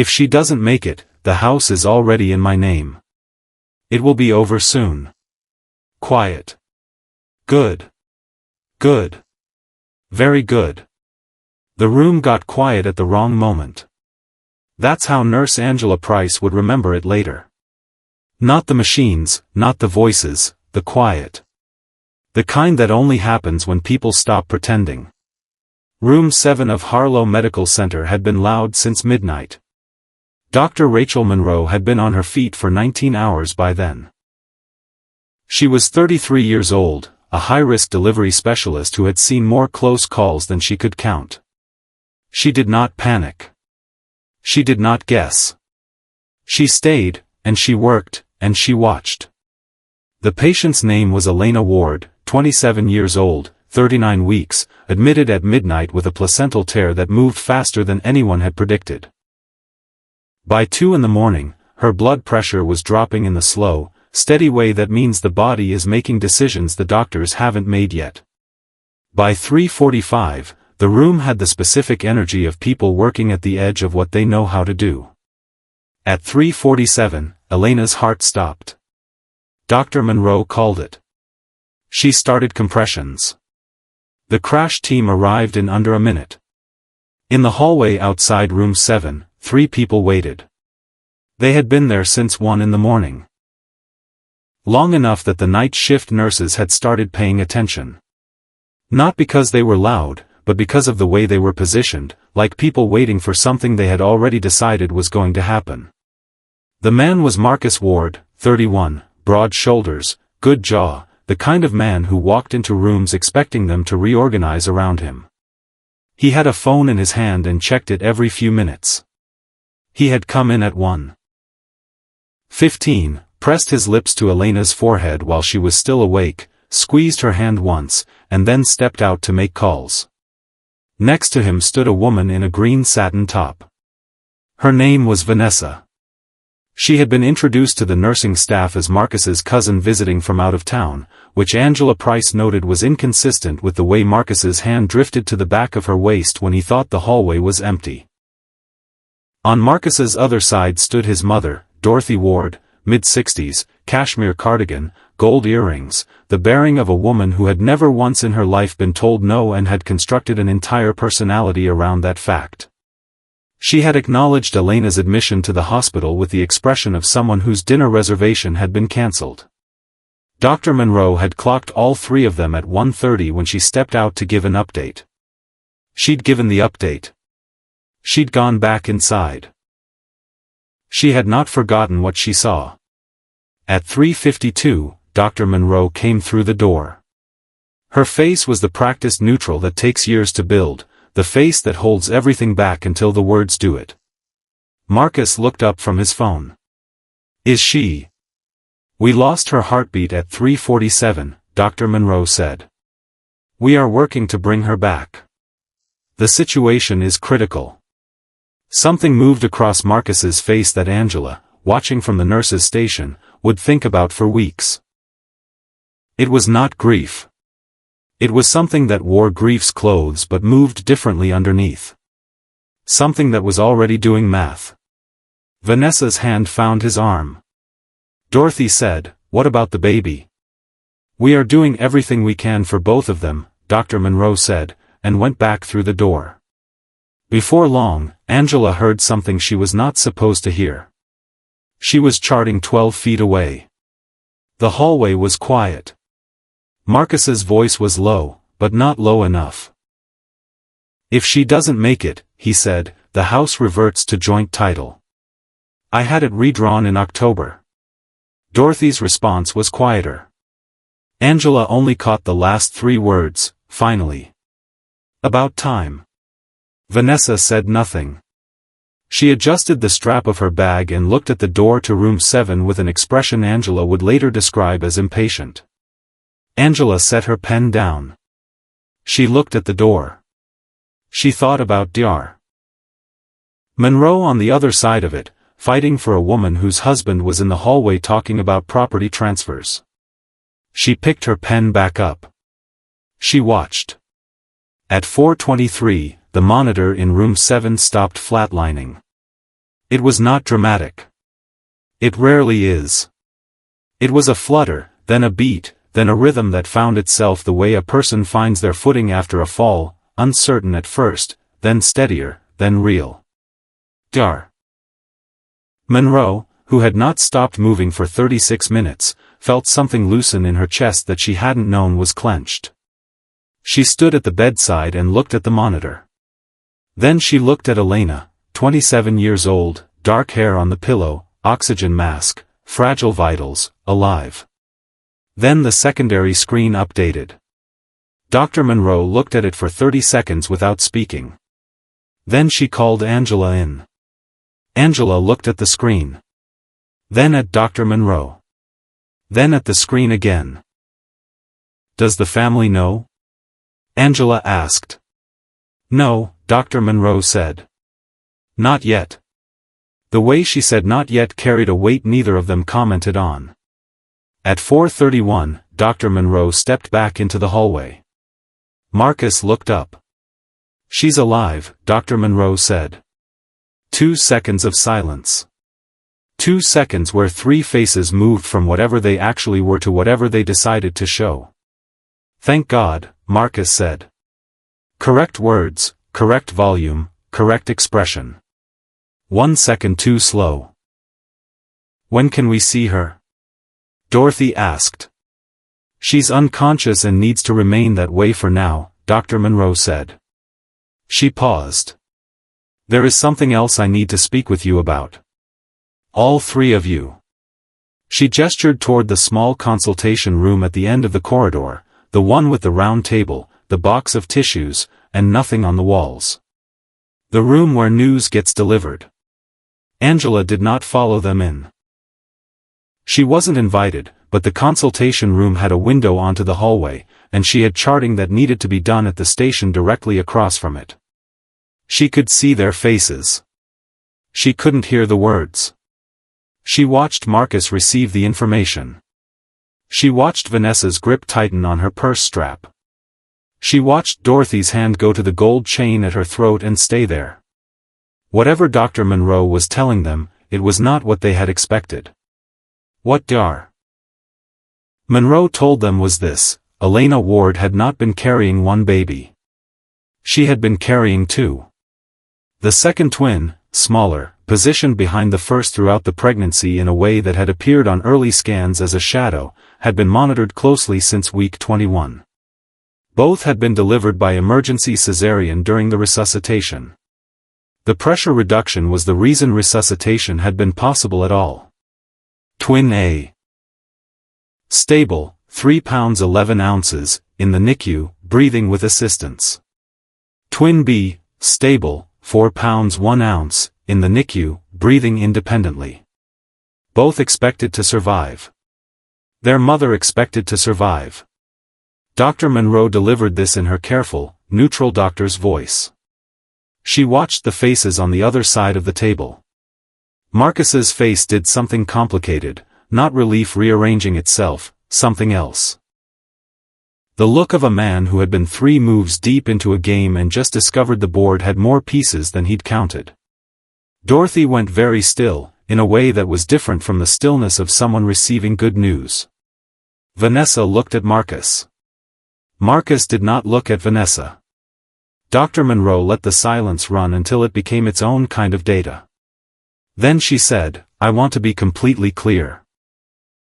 If she doesn't make it, the house is already in my name. It will be over soon. Quiet. Good. Good. Very good. The room got quiet at the wrong moment. That's how Nurse Angela Price would remember it later. Not the machines, not the voices, the quiet. The kind that only happens when people stop pretending. Room 7 of Harlow Medical Center had been loud since midnight. Dr. Rachel Monroe had been on her feet for 19 hours by then. She was 33 years old, a high-risk delivery specialist who had seen more close calls than she could count. She did not panic. She did not guess. She stayed, and she worked, and she watched. The patient's name was Elena Ward, 27 years old, 39 weeks, admitted at midnight with a placental tear that moved faster than anyone had predicted. By 2 in the morning, her blood pressure was dropping in the slow, steady way that means the body is making decisions the doctors haven't made yet. By 3:45, the room had the specific energy of people working at the edge of what they know how to do. At 3:47, Elena's heart stopped. Dr. Monroe called it. She started compressions. The crash team arrived in under a minute. In the hallway outside room 7, 3 people waited. They had been there since 1 in the morning. Long enough that the night shift nurses had started paying attention. Not because they were loud, but because of the way they were positioned, like people waiting for something they had already decided was going to happen. The man was Marcus Ward, 31, broad shoulders, good jaw, the kind of man who walked into rooms expecting them to reorganize around him. He had a phone in his hand and checked it every few minutes. He had come in at 1:15, pressed his lips to Elena's forehead while she was still awake, squeezed her hand once, and then stepped out to make calls. Next to him stood a woman in a green satin top. Her name was Vanessa. She had been introduced to the nursing staff as Marcus's cousin visiting from out of town, which Angela Price noted was inconsistent with the way Marcus's hand drifted to the back of her waist when he thought the hallway was empty. On Marcus's other side stood his mother, Dorothy Ward, mid-60s, cashmere cardigan, gold earrings, the bearing of a woman who had never once in her life been told no and had constructed an entire personality around that fact. She had acknowledged Elena's admission to the hospital with the expression of someone whose dinner reservation had been cancelled. Dr. Monroe had clocked all 3 of them at 1:30 when she stepped out to give an update. She'd given the update. She'd gone back inside. She had not forgotten what she saw. At 3:52, Dr. Monroe came through the door. Her face was the practiced neutral that takes years to build, the face that holds everything back until the words do it. Marcus looked up from his phone. "Is she?" "We lost her heartbeat at 3:47, Dr. Monroe said. "We are working to bring her back. The situation is critical." Something moved across Marcus's face that Angela, watching from the nurse's station, would think about for weeks. It was not grief. It was something that wore grief's clothes but moved differently underneath. Something that was already doing math. Vanessa's hand found his arm. Dorothy said, "What about the baby?" "We are doing everything we can for both of them," Dr. Monroe said, and went back through the door. Before long, Angela heard something she was not supposed to hear. She was charting 12 feet away. The hallway was quiet. Marcus's voice was low, but not low enough. "If she doesn't make it," he said, "the house reverts to joint title. I had it redrawn in October." Dorothy's response was quieter. Angela only caught the last 3 words, "finally." "About time." Vanessa said nothing. She adjusted the strap of her bag and looked at the door to room 7 with an expression Angela would later describe as impatient. Angela set her pen down. She looked at the door. She thought about Dr. Monroe on the other side of it, fighting for a woman whose husband was in the hallway talking about property transfers. She picked her pen back up. She watched. At 4:23, the monitor in room 7 stopped flatlining. It was not dramatic. It rarely is. It was a flutter, then a beat, then a rhythm that found itself the way a person finds their footing after a fall, uncertain at first, then steadier, then real. Dar. Monroe, who had not stopped moving for 36 minutes, felt something loosen in her chest that she hadn't known was clenched. She stood at the bedside and looked at the monitor. Then she looked at Elena, 27 years old, dark hair on the pillow, oxygen mask, fragile vitals, alive. Then the secondary screen updated. Dr. Monroe looked at it for 30 seconds without speaking. Then she called Angela in. Angela looked at the screen. Then at Dr. Monroe. Then at the screen again. "Does the family know?" Angela asked. "No," Dr. Monroe said. "Not yet." The way she said not yet carried a weight neither of them commented on. At 4:31, Dr. Monroe stepped back into the hallway. Marcus looked up. "She's alive," Dr. Monroe said. 2 seconds of silence. 2 seconds where 3 faces moved from whatever they actually were to whatever they decided to show. "Thank God," Marcus said. Correct words, correct volume, correct expression. 1 second too slow. "When can we see her?" Dorothy asked. "She's unconscious and needs to remain that way for now," Dr. Monroe said. She paused. "There is something else I need to speak with you about. All 3 of you." She gestured toward the small consultation room at the end of the corridor, the one with the round table, the box of tissues, and nothing on the walls. The room where news gets delivered. Angela did not follow them in. She wasn't invited, but the consultation room had a window onto the hallway, and she had charting that needed to be done at the station directly across from it. She could see their faces. She couldn't hear the words. She watched Marcus receive the information. She watched Vanessa's grip tighten on her purse strap. She watched Dorothy's hand go to the gold chain at her throat and stay there. Whatever Dr. Monroe was telling them, it was not what they had expected. What Dr. Monroe told them was this: Elena Ward had not been carrying one baby. She had been carrying 2. The second twin, smaller, positioned behind the first throughout the pregnancy in a way that had appeared on early scans as a shadow, had been monitored closely since week 21. Both had been delivered by emergency cesarean during the resuscitation. The pressure reduction was the reason resuscitation had been possible at all. Twin A. Stable, 3 pounds 11 ounces, in the NICU, breathing with assistance. Twin B, stable, 4 pounds 1 ounce, in the NICU, breathing independently. Both expected to survive. Their mother expected to survive. Dr. Monroe delivered this in her careful, neutral doctor's voice. She watched the faces on the other side of the table. Marcus's face did something complicated, not relief rearranging itself, something else. The look of a man who had been 3 moves deep into a game and just discovered the board had more pieces than he'd counted. Dorothy went very still, in a way that was different from the stillness of someone receiving good news. Vanessa looked at Marcus. Marcus did not look at Vanessa. Dr. Monroe let the silence run until it became its own kind of data. Then she said, "I want to be completely clear.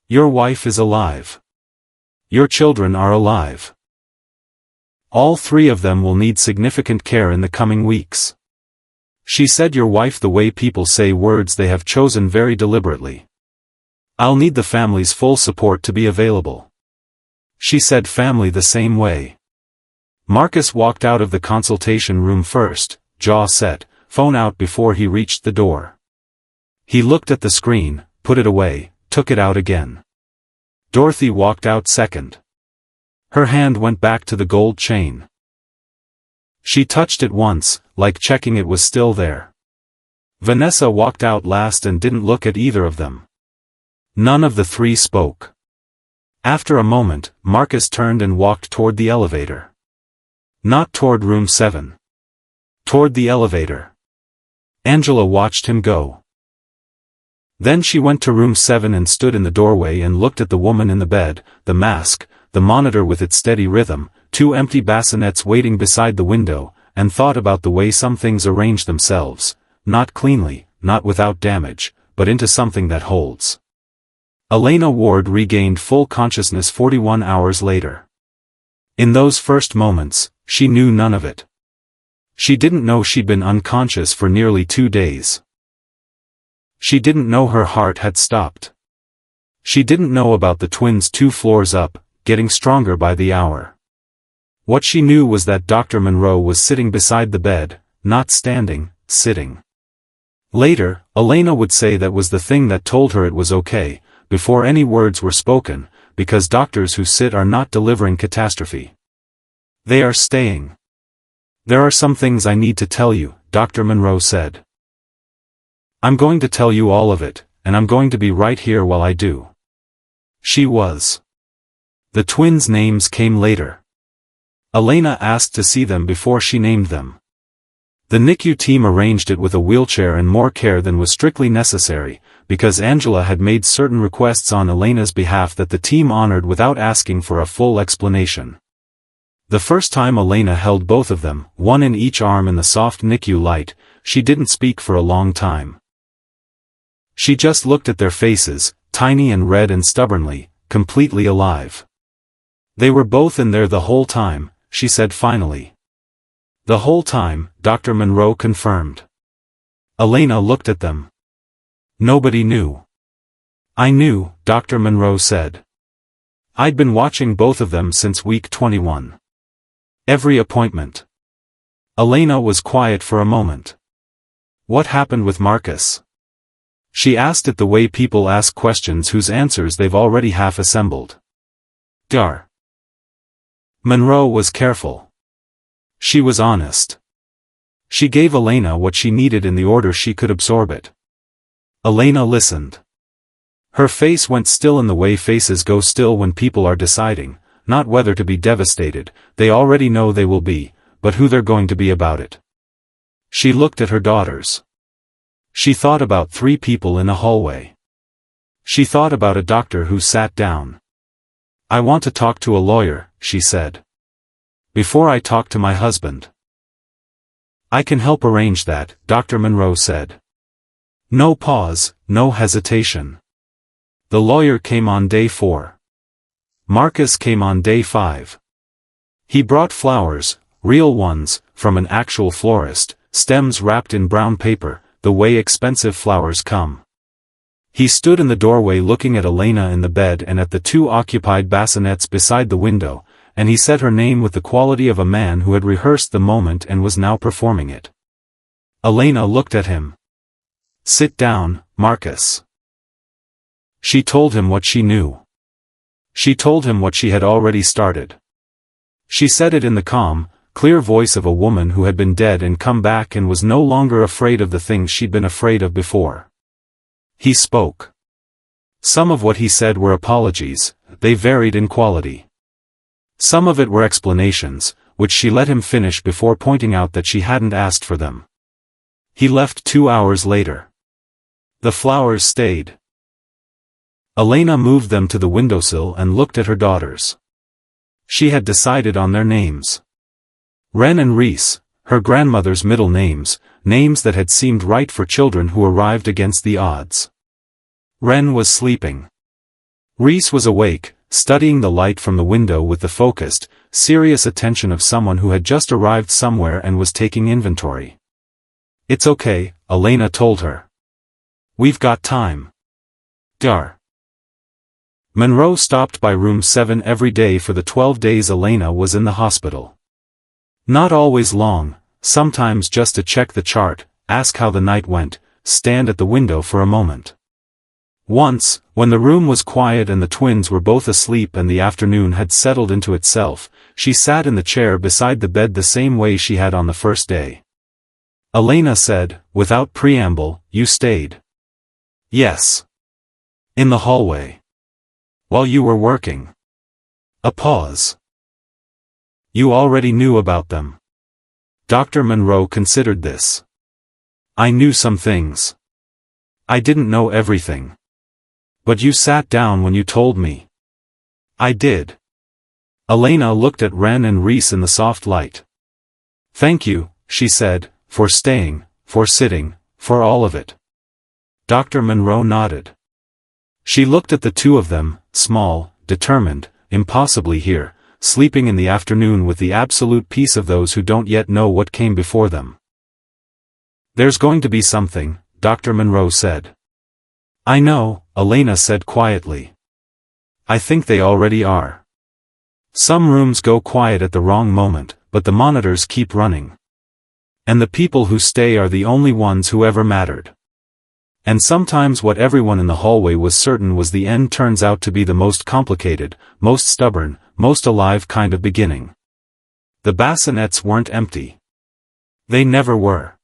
Your wife is alive. Your children are alive. All 3 of them will need significant care in the coming weeks." She said your wife the way people say words they have chosen very deliberately. "I'll need the family's full support to be available." She said family the same way. Marcus walked out of the consultation room first, jaw set, phone out before he reached the door. He looked at the screen, put it away, took it out again. Dorothy walked out second. Her hand went back to the gold chain. She touched it once, like checking it was still there. Vanessa walked out last and didn't look at either of them. None of the 3 spoke. After a moment, Marcus turned and walked toward the elevator. Not toward room 7. Toward the elevator. Angela watched him go. Then she went to room 7 and stood in the doorway and looked at the woman in the bed, the mask, the monitor with its steady rhythm, 2 empty bassinets waiting beside the window, and thought about the way some things arrange themselves, not cleanly, not without damage, but into something that holds. Elena Ward regained full consciousness 41 hours later. In those first moments, she knew none of it. She didn't know she'd been unconscious for nearly 2 days. She didn't know her heart had stopped. She didn't know about the twins 2 floors up, getting stronger by the hour. What she knew was that Dr. Monroe was sitting beside the bed, not standing, sitting. Later, Elena would say that was the thing that told her it was okay, before any words were spoken, because doctors who sit are not delivering catastrophe. They are staying. There are some things I need to tell you, Dr. Monroe said. I'm going to tell you all of it, and I'm going to be right here while I do. She was. The twins' names came later. Elena asked to see them before she named them. The NICU team arranged it with a wheelchair and more care than was strictly necessary, because Angela had made certain requests on Elena's behalf that the team honored without asking for a full explanation. The first time Elena held both of them, one in each arm in the soft NICU light, she didn't speak for a long time. She just looked at their faces, tiny and red and stubbornly, completely alive. They were both in there the whole time, she said finally. The whole time, Dr. Monroe confirmed. Elena looked at them. Nobody knew. I knew, Dr. Monroe said. I'd been watching both of them since week 21. Every appointment. Elena was quiet for a moment. What happened with Marcus? She asked it the way people ask questions whose answers they've already half assembled. Dar. Monroe was careful. She was honest. She gave Elena what she needed in the order she could absorb it. Elena listened. Her face went still in the way faces go still when people are deciding, not whether to be devastated, they already know they will be, but who they're going to be about it. She looked at her daughters. She thought about 3 people in a hallway. She thought about a doctor who sat down. I want to talk to a lawyer, she said. Before I talk to my husband. I can help arrange that, Dr. Monroe said. No pause, no hesitation. The lawyer came on day 4. Marcus came on day 5. He brought flowers, real ones, from an actual florist, stems wrapped in brown paper, the way expensive flowers come. He stood in the doorway looking at Elena in the bed and at the 2 occupied bassinets beside the window, and he said her name with the quality of a man who had rehearsed the moment and was now performing it. Elena looked at him. Sit down, Marcus. She told him what she knew. She told him what she had already started. She said it in the calm, clear voice of a woman who had been dead and come back and was no longer afraid of the things she'd been afraid of before. He spoke. Some of what he said were apologies, they varied in quality. Some of it were explanations, which she let him finish before pointing out that she hadn't asked for them. He left 2 hours later. The flowers stayed. Elena moved them to the windowsill and looked at her daughters. She had decided on their names. Wren and Reese, her grandmother's middle names, names that had seemed right for children who arrived against the odds. Wren was sleeping. Reese was awake, studying the light from the window with the focused, serious attention of someone who had just arrived somewhere and was taking inventory. It's okay, Elena told her. We've got time. Dar. Monroe stopped by room 7 every day for the 12 days Elena was in the hospital. Not always long, sometimes just to check the chart, ask how the night went, stand at the window for a moment. Once, when the room was quiet and the twins were both asleep and the afternoon had settled into itself, she sat in the chair beside the bed the same way she had on the first day. Elena said, without preamble, "You stayed." "Yes." "In the hallway." "While you were working." A pause. "You already knew about them." Dr. Monroe considered this. "I knew some things." I didn't know everything. But you sat down when you told me. I did. Elena looked at Ren and Reese in the soft light. Thank you, she said, for staying, for sitting, for all of it. Dr. Monroe nodded. She looked at the two of them, small, determined, impossibly here, sleeping in the afternoon with the absolute peace of those who don't yet know what came before them. There's going to be something, Dr. Monroe said. I know, Elena said quietly. I think they already are. Some rooms go quiet at the wrong moment, but the monitors keep running. And the people who stay are the only ones who ever mattered. And sometimes what everyone in the hallway was certain was the end turns out to be the most complicated, most stubborn, most alive kind of beginning. The bassinets weren't empty. They never were.